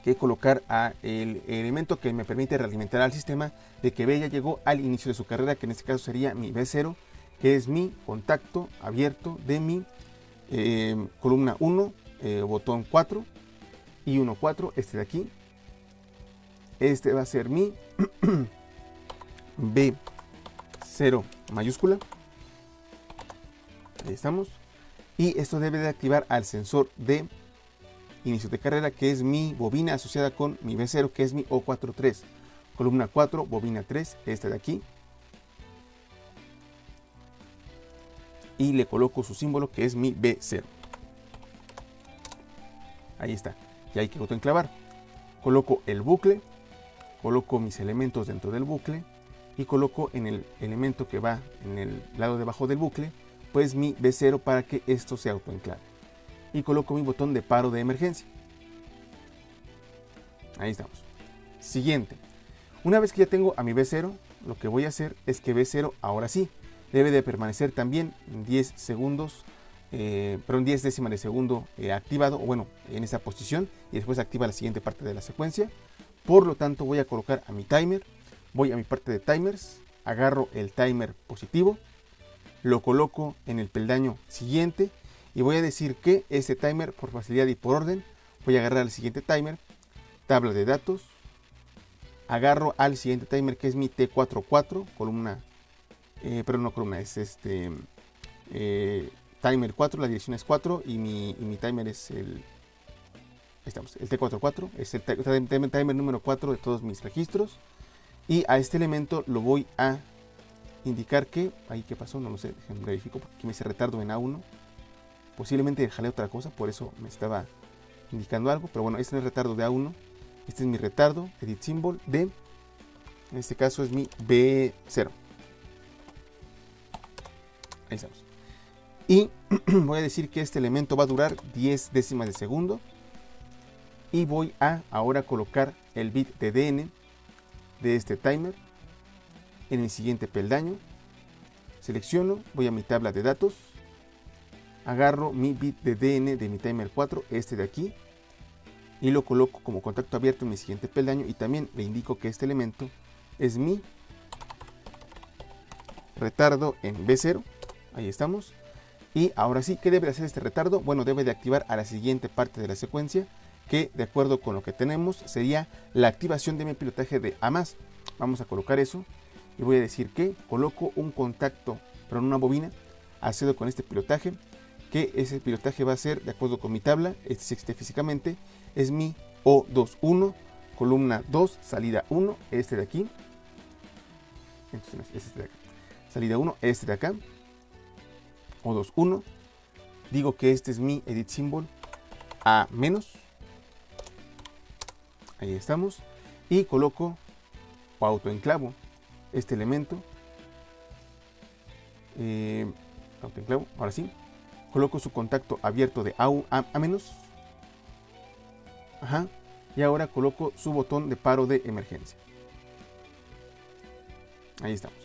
que colocar el elemento que me permite realimentar al sistema de que B ya llegó al inicio de su carrera, que en este caso sería mi B0, que es mi contacto abierto de mi columna 1, botón 4 y 1, 4, este de aquí. Este va a ser mi B0 mayúscula. Ahí estamos. Y esto debe de activar al sensor de inicio de carrera, que es mi bobina asociada con mi B0, que es mi O43. Columna 4, bobina 3, este de aquí. Y le coloco su símbolo, que es mi B0. Ahí está. Y hay que autoenclavar. Coloco el bucle, coloco mis elementos dentro del bucle y coloco en el elemento que va en el lado debajo del bucle, pues mi B0 para que esto se autoenclave. Y coloco mi botón de paro de emergencia. Ahí estamos. Siguiente. Una vez que ya tengo a mi B0, lo que voy a hacer es que B0 ahora sí debe de permanecer también 10 segundos, 10 décimas de segundo activado, o bueno, en esa posición, y después activa la siguiente parte de la secuencia. Por lo tanto, voy a colocar a mi timer, voy a mi parte de timers, agarro el timer positivo, lo coloco en el peldaño siguiente y voy a decir que este timer, por facilidad y por orden, voy a agarrar el siguiente timer, tabla de datos, agarro al siguiente timer que es mi T44, columna, pero no columna, es timer 4, la dirección es 4 y mi timer es el T44, es el timer número 4 de todos mis registros. Y a este elemento lo voy a indicar que, ahí qué pasó, no lo sé, déjenme verifico porque aquí me dice retardo en A1. Posiblemente jalé otra cosa, por eso me estaba indicando algo, pero bueno, este es el retardo de A1. Este es mi retardo, edit symbol de, en este caso es mi B0. Ahí estamos. Y voy a decir que este elemento va a durar 10 décimas de segundo. Y voy a ahora colocar el bit de DN de este timer en el siguiente peldaño. Selecciono, voy a mi tabla de datos, agarro mi bit de DN de mi timer 4, este de aquí, y lo coloco como contacto abierto en mi siguiente peldaño, y también le indico que este elemento es mi retardo en B0. Ahí estamos. Y ahora sí, ¿qué debe hacer este retardo? Bueno, debe de activar a la siguiente parte de la secuencia, que de acuerdo con lo que tenemos sería la activación de mi pilotaje de A+. Vamos a colocar eso y voy a decir que coloco un contacto, pero en una bobina, accedo con este pilotaje, que ese pilotaje va a ser de acuerdo con mi tabla, este sí existe físicamente, es mi O21, columna 2, salida 1, este de aquí, entonces este de acá, salida 1, este de acá, O21, digo que este es mi edit symbol A-, ahí estamos, y coloco o autoenclavo este elemento, autoenclavo, ahora sí, coloco su contacto abierto de A-, ajá, y ahora coloco su botón de paro de emergencia. Ahí estamos.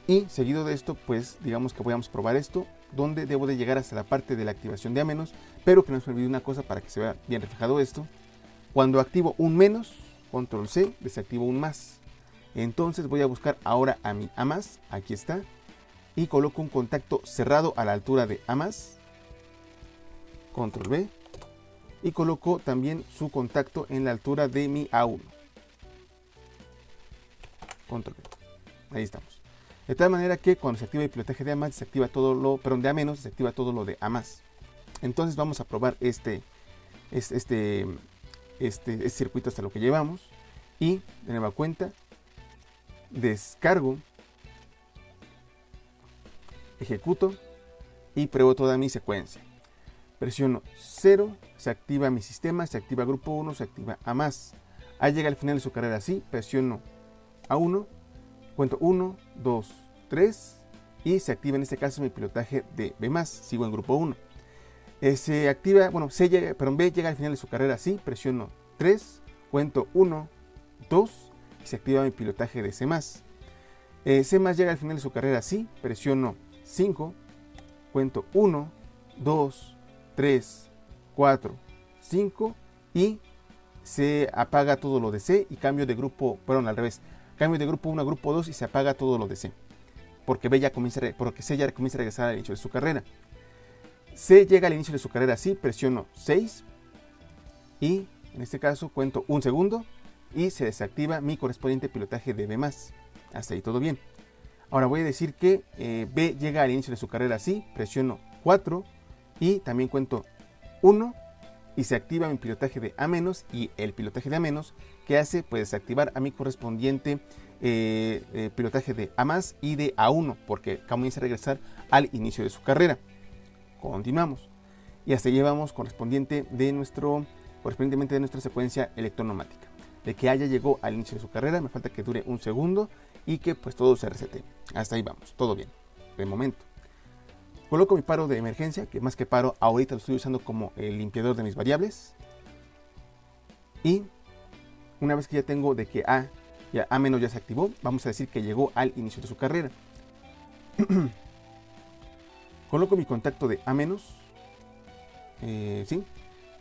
Y seguido de esto, pues digamos que vamos a probar esto, donde debo de llegar hasta la parte de la activación de A-, pero que no se me olvide una cosa para que se vea bien reflejado esto. Cuando activo un menos, control C, desactivo un más. Entonces voy a buscar ahora a mi A+, aquí está, y coloco un contacto cerrado a la altura de A+, control B, y coloco también su contacto en la altura de mi A1, control B, ahí estamos. De tal manera que cuando se activa el pilotaje de A+, se activa todo lo, perdón, de A-, se activa todo lo de A+. Entonces vamos a probar este circuito hasta lo que llevamos, y de nueva cuenta descargo, ejecuto y pruebo toda mi secuencia. Presiono 0, se activa mi sistema, se activa grupo 1, se activa A+. Ahí llega al final de su carrera así, presiono A1, cuento 1, 2, 3 y se activa en este caso mi pilotaje de B+, sigo en grupo 1. Se activa, bueno, B llega al final de su carrera así, presiono 3, cuento 1, 2 y se activa mi pilotaje de C+. C+ llega al final de su carrera así, presiono 5, cuento 1, 2, 3, 4, 5 y se apaga todo lo de C y cambio de grupo, perdón, al revés, cambio de grupo 1 a grupo 2 y se apaga todo lo de C, porque C ya comienza a regresar al inicio de su carrera. C llega al inicio de su carrera así, presiono 6 y en este caso cuento un segundo y se desactiva mi correspondiente pilotaje de B+. Hasta ahí todo bien. Ahora voy a decir que B llega al inicio de su carrera así, presiono 4 y también cuento 1 y se activa mi pilotaje de A- y el pilotaje de A- que hace pues desactivar a mi correspondiente pilotaje de A+ y de A1 porque comienza a regresar al inicio de su carrera. Continuamos y hasta llevamos correspondientemente de nuestra secuencia electronomática. De que haya llegó al inicio de su carrera, me falta que dure un segundo y que pues todo se resete. Hasta ahí vamos, todo bien, de momento. Coloco mi paro de emergencia, que más que paro, ahorita lo estoy usando como el limpiador de mis variables. Y una vez que ya tengo de que A Ya A- ya se activó, vamos a decir que llegó al inicio de su carrera. Coloco mi contacto de A-, ¿sí?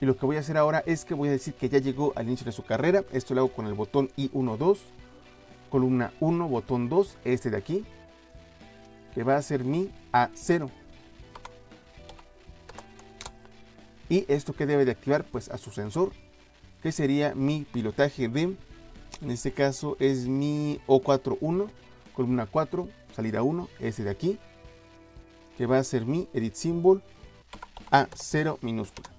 Y lo que voy a hacer ahora es que voy a decir que ya llegó al inicio de su carrera. Esto lo hago con el botón I1, 2, columna 1, botón 2, este de aquí, que va a ser mi A0. Y esto que debe de activar, pues a su sensor, que sería mi pilotaje de, en este caso es mi O41, columna 4, salida 1, este de aquí, que va a ser mi edit symbol A0 minúscula.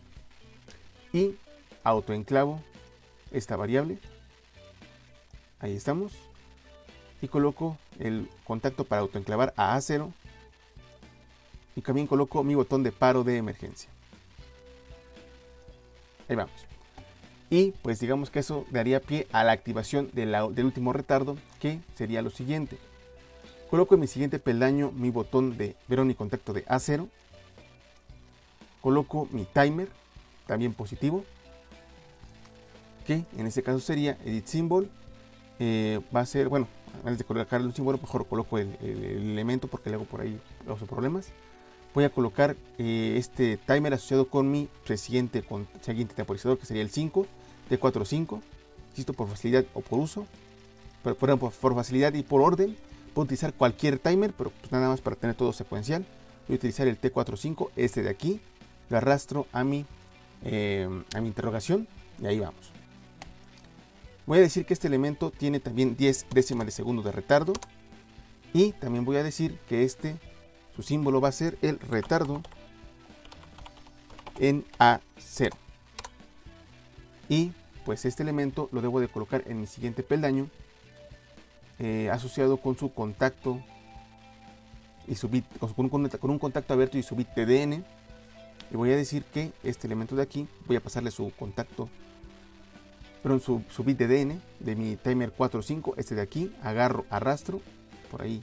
Y autoenclavo esta variable, ahí estamos, y coloco el contacto para autoenclavar a A0, y también coloco mi botón de paro de emergencia. Ahí vamos. Y pues digamos que eso daría pie a la activación del último retardo, que sería lo siguiente. Coloco en mi siguiente peldaño mi botón de ver mi contacto de A0, coloco mi timer, también positivo, que en este caso sería edit symbol, va a ser, bueno, antes de colocar el símbolo, mejor coloco el elemento porque le hago por ahí los problemas. Voy a colocar este timer asociado con mi siguiente temporizador, que sería el 5, T45, insisto, por facilidad o por uso, pero por facilidad y por orden, puedo utilizar cualquier timer, pero pues nada más para tener todo secuencial. Voy a utilizar el T45, este de aquí, lo arrastro a mi interrogación y ahí vamos. Voy a decir que este elemento tiene también 10 décimas de segundo de retardo, y también voy a decir que su símbolo va a ser el retardo en A0. Y pues este elemento lo debo de colocar en mi siguiente peldaño, asociado con su contacto y su bit, con un contacto abierto y su bit TDN. Y voy a decir que este elemento de aquí, voy a pasarle su contacto, perdón, su bit DN de mi timer 45, este de aquí, agarro, arrastro, por ahí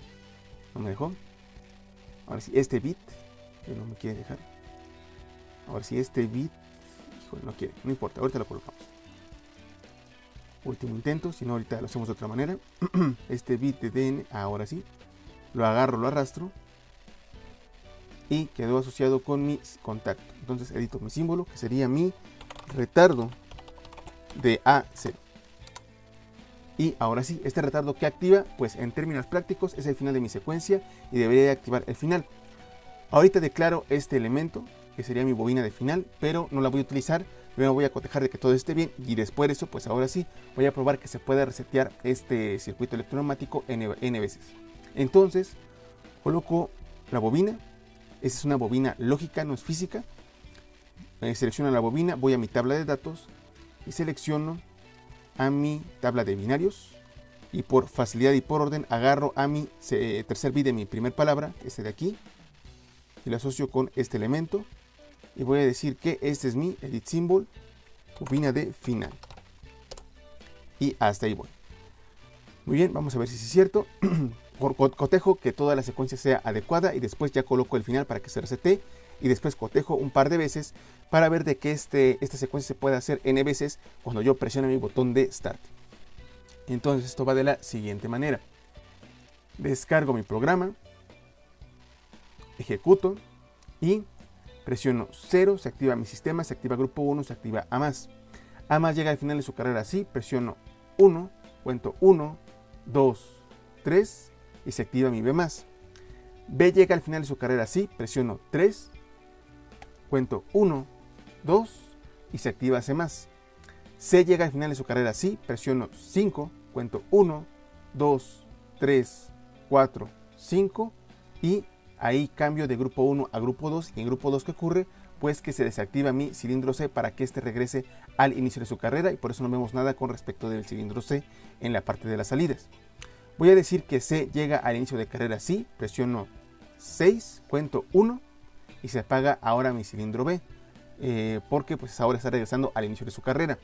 no me dejó. Ahora sí, este bit, que no me quiere dejar. Ahora sí, este bit, híjole, no quiere, no importa, ahorita lo colocamos. Último intento, si no ahorita lo hacemos de otra manera. Este bit de DN, ahora sí, lo agarro, lo arrastro, y quedó asociado con mi contacto. Entonces edito mi símbolo, que sería mi retardo de A0. Y ahora sí, este retardo que activa, pues en términos prácticos es el final de mi secuencia y debería de activar el final. Ahorita declaro este elemento, que sería mi bobina de final, pero no la voy a utilizar. Primero voy a cotejar de que todo esté bien, y después de eso, pues ahora sí, voy a probar que se pueda resetear este circuito electromagnético n veces. Entonces, coloco la bobina. Esta es una bobina lógica, no es física. Selecciono la bobina, voy a mi tabla de datos y selecciono a mi tabla de binarios, y por facilidad y por orden agarro a mi tercer bit de mi primer palabra, este de aquí, y lo asocio con este elemento, y voy a decir que este es mi edit symbol, bobina de final, y hasta ahí voy. Muy bien, vamos a ver si es cierto. Cotejo que toda la secuencia sea adecuada, y después ya coloco el final para que se resete, y después cotejo un par de veces para ver de que esta secuencia se puede hacer n veces cuando yo presiono mi botón de Start. Entonces esto va de la siguiente manera. Descargo mi programa, ejecuto y presiono 0, se activa mi sistema, se activa grupo 1, se activa A+. A+ llega al final de su carrera así, presiono 1, cuento 1, 2, 3 y se activa mi B+. B llega al final de su carrera así, presiono 3, cuento 1, 2 y se activa C+. C llega al final de su carrera así, presiono 5, cuento 1, 2, 3, 4, 5 y ahí cambio de grupo 1 a grupo 2. Y en grupo 2, ¿qué ocurre? Pues que se desactiva mi cilindro C para que este regrese al inicio de su carrera, y por eso no vemos nada con respecto del cilindro C en la parte de las salidas. Voy a decir que C llega al inicio de carrera así, presiono 6, cuento 1 y se apaga ahora mi cilindro B, porque pues ahora está regresando al inicio de su carrera.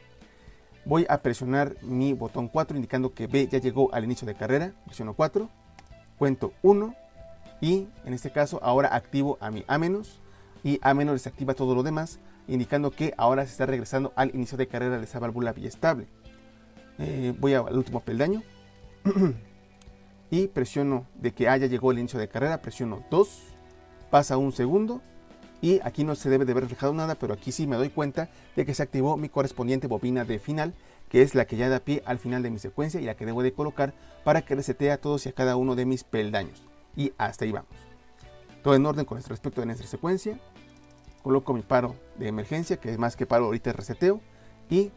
Voy a presionar mi botón 4 indicando que B ya llegó al inicio de carrera, presiono 4, cuento 1 y en este caso ahora activo a mi A-, y A- desactiva todo lo demás, indicando que ahora se está regresando al inicio de carrera de esa válvula biestable. Voy al último peldaño, y presiono de que ya llegó el inicio de carrera, presiono 2, pasa un segundo y aquí no se debe de ver reflejado nada, pero aquí sí me doy cuenta de que se activó mi correspondiente bobina de final, que es la que ya da pie al final de mi secuencia y la que debo de colocar para que resetee a todos y a cada uno de mis peldaños. Y hasta ahí vamos. Todo en orden con respecto a nuestra secuencia. Coloco mi paro de emergencia, que es más que paro ahorita reseteo, y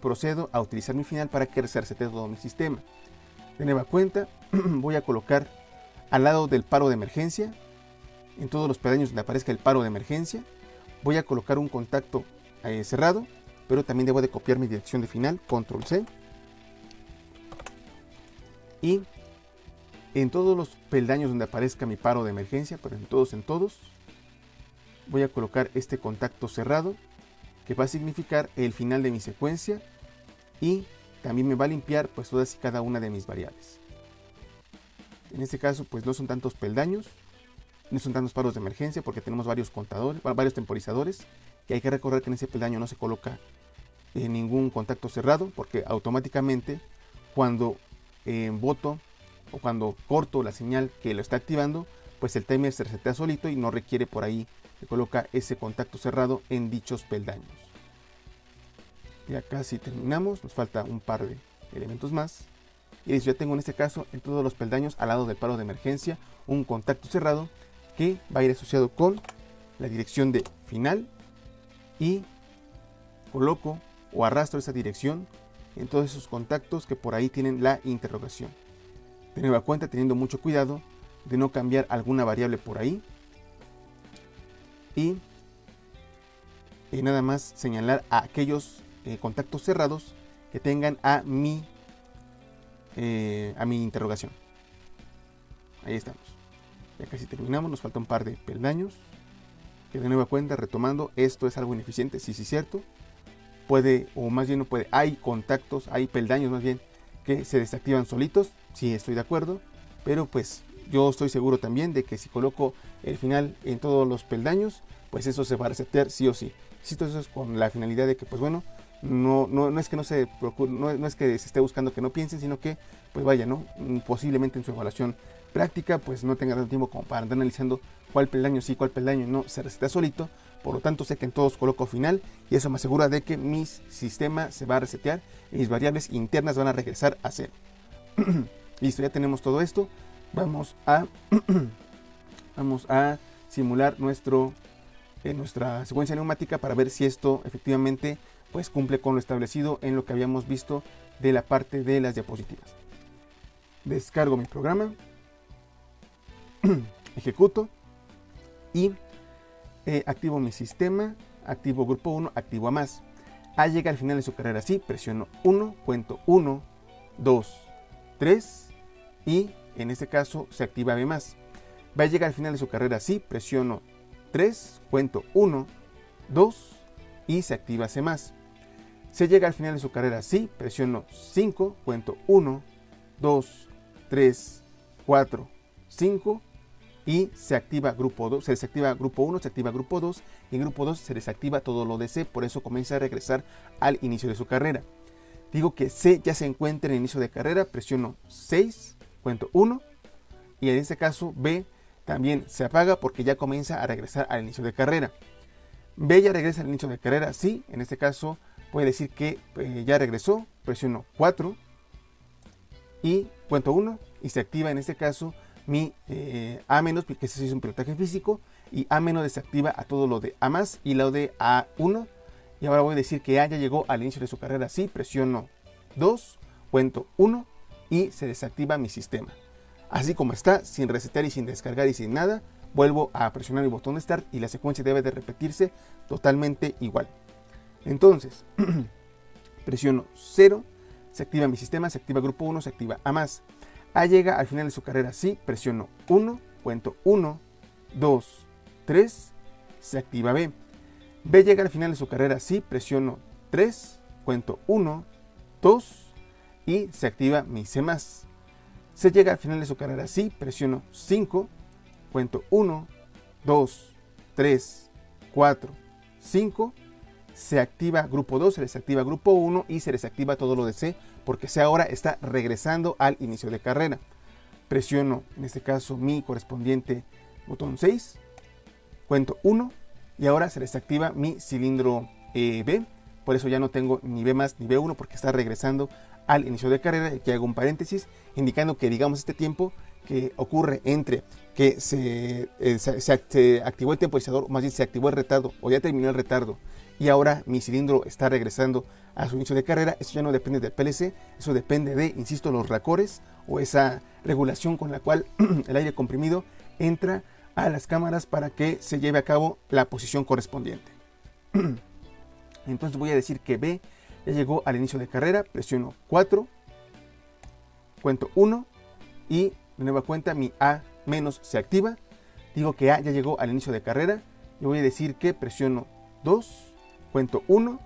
procedo a utilizar mi final para que se resetee todo mi sistema. De nueva cuenta, voy a colocar al lado del paro de emergencia, en todos los peldaños donde aparezca el paro de emergencia, voy a colocar un contacto cerrado, pero también debo de copiar mi dirección de final, control C, y en todos los peldaños donde aparezca mi paro de emergencia, pero en todos, voy a colocar este contacto cerrado, que va a significar el final de mi secuencia, y también me va a limpiar pues todas y cada una de mis variables. En este caso pues no son tantos peldaños, no son tantos paros de emergencia, porque tenemos varios contadores, varios temporizadores, y hay que recordar que en ese peldaño no se coloca ningún contacto cerrado, porque automáticamente cuando boto o cuando corto la señal que lo está activando, pues el timer se resetea solito y no requiere por ahí que coloca ese contacto cerrado en dichos peldaños. Ya casi terminamos, nos falta un par de elementos más. Y ya tengo en este caso en todos los peldaños al lado del paro de emergencia un contacto cerrado que va a ir asociado con la dirección de final, y coloco o arrastro esa dirección en todos esos contactos que por ahí tienen la interrogación. De nueva cuenta, teniendo mucho cuidado de no cambiar alguna variable por ahí, y nada más señalar a aquellos contactos cerrados que tengan a mi interrogación. Ahí estamos. Ya casi terminamos, nos falta un par de peldaños. Que de nueva cuenta, retomando, esto es algo ineficiente, sí, cierto. Puede, o más bien no puede, hay contactos, hay peldaños más bien, que se desactivan solitos, sí estoy de acuerdo, pero pues yo estoy seguro también de que si coloco el final en todos los peldaños, pues eso se va a resetear sí o sí. Insisto, eso es con la finalidad de que, pues bueno, no es que no se procure, no es que se esté buscando que no piensen, sino que, pues vaya, ¿no? Posiblemente en su evaluación práctica, pues no tenga tanto tiempo como para andar analizando cuál peldaño sí, cuál peldaño no, se resetea solito. Por lo tanto, sé que en todos coloco final y eso me asegura de que mi sistema se va a resetear y mis variables internas van a regresar a cero. Listo, ya tenemos todo esto. Vamos a simular nuestra secuencia neumática para ver si esto efectivamente pues cumple con lo establecido en lo que habíamos visto de la parte de las diapositivas. Descargo mi programa, ejecuto y activo mi sistema, activo grupo 1, activo a más. Llega al final de su carrera así, presiono 1, cuento 1, 2, 3 y en este caso se activa B+. Va a llegar al final de su carrera así, presiono 3, cuento 1, 2 y se activa C+. Se llega al final de su carrera así, presiono 5, cuento 1, 2, 3, 4, 5 y se activa grupo 2, se desactiva grupo 1, se activa grupo 2 y en grupo 2 se desactiva todo lo de C, por eso comienza a regresar al inicio de su carrera. Digo que C ya se encuentra en el inicio de carrera, presiono 6, cuento 1 y en este caso B también se apaga porque ya comienza a regresar al inicio de carrera. B ya regresa al inicio de carrera, sí, en este caso puede decir que ya regresó, presiono 4 y cuento 1 y se activa en este caso mi A-, porque ese es un pilotaje físico, y A- desactiva a todo lo de A+ y lo de A1. Y ahora voy a decir que A ya llegó al inicio de su carrera, sí, presiono 2, cuento 1 y se desactiva mi sistema. Así como está, sin resetear y sin descargar y sin nada, vuelvo a presionar el botón de Start y la secuencia debe de repetirse totalmente igual. Entonces, presiono 0, se activa mi sistema, se activa grupo 1, se activa A+. A llega al final de su carrera, sí, presiono 1, cuento 1, 2, 3, se activa B. B llega al final de su carrera, sí, presiono 3, cuento 1, 2 y se activa mi C+. C llega al final de su carrera, sí, presiono 5, cuento 1, 2, 3, 4, 5, se activa grupo 2, se desactiva grupo 1 y se desactiva todo lo de C, porque C ahora está regresando al inicio de carrera. Presiono en este caso mi correspondiente botón 6, cuento 1 y ahora se desactiva mi cilindro B. Por eso ya no tengo ni B más ni B1 porque está regresando al inicio de carrera. Aquí hago un paréntesis indicando que, digamos, este tiempo que ocurre entre que se activó el temporizador, o más bien se activó el retardo o ya terminó el retardo y ahora mi cilindro está regresando a su inicio de carrera, eso ya no depende del PLC, eso depende de, insisto, los racores o esa regulación con la cual el aire comprimido entra a las cámaras para que se lleve a cabo la posición correspondiente. Entonces voy a decir que B ya llegó al inicio de carrera, presiono 4, cuento 1 y de nueva cuenta mi A- se activa. Digo que A ya llegó al inicio de carrera. Yo voy a decir que presiono 2, cuento 1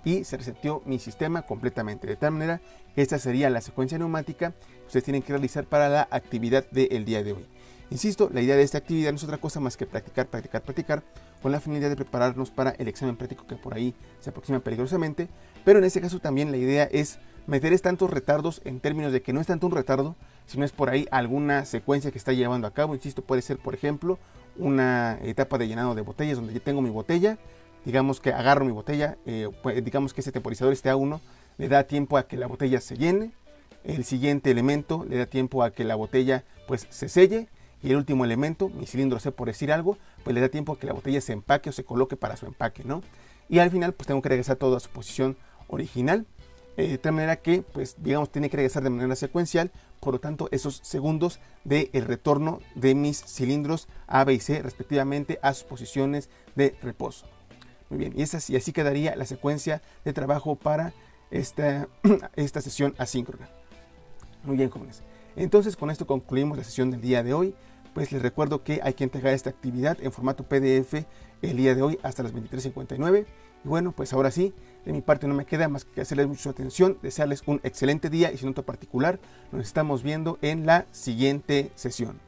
y se reseteó mi sistema completamente. De tal manera que esta sería la secuencia neumática que ustedes tienen que realizar para la actividad del día de hoy. Insisto, la idea de esta actividad no es otra cosa más que practicar, con la finalidad de prepararnos para el examen práctico que por ahí se aproxima peligrosamente. Pero en este caso también la idea es meter tantos retardos en términos de que no es tanto un retardo, sino es por ahí alguna secuencia que está llevando a cabo. Insisto, puede ser, por ejemplo, una etapa de llenado de botellas donde yo tengo mi botella, digamos que agarro mi botella, digamos que ese temporizador, este A1, le da tiempo a que la botella se llene, el siguiente elemento le da tiempo a que la botella pues se selle, y el último elemento, mi cilindro C por decir algo, pues le da tiempo a que la botella se empaque o se coloque para su empaque, ¿no? Y al final pues tengo que regresar todo a su posición original, de tal manera que pues digamos tiene que regresar de manera secuencial, por lo tanto esos segundos del retorno de mis cilindros A, B y C respectivamente a sus posiciones de reposo. Muy bien, y así quedaría la secuencia de trabajo para esta sesión asíncrona. Muy bien, jóvenes. Entonces con esto concluimos la sesión del día de hoy. Pues les recuerdo que hay que entregar esta actividad en formato PDF el día de hoy hasta las 23:59. Y bueno, pues ahora sí, de mi parte no me queda más que hacerles mucha atención, desearles un excelente día y sin otro particular, nos estamos viendo en la siguiente sesión.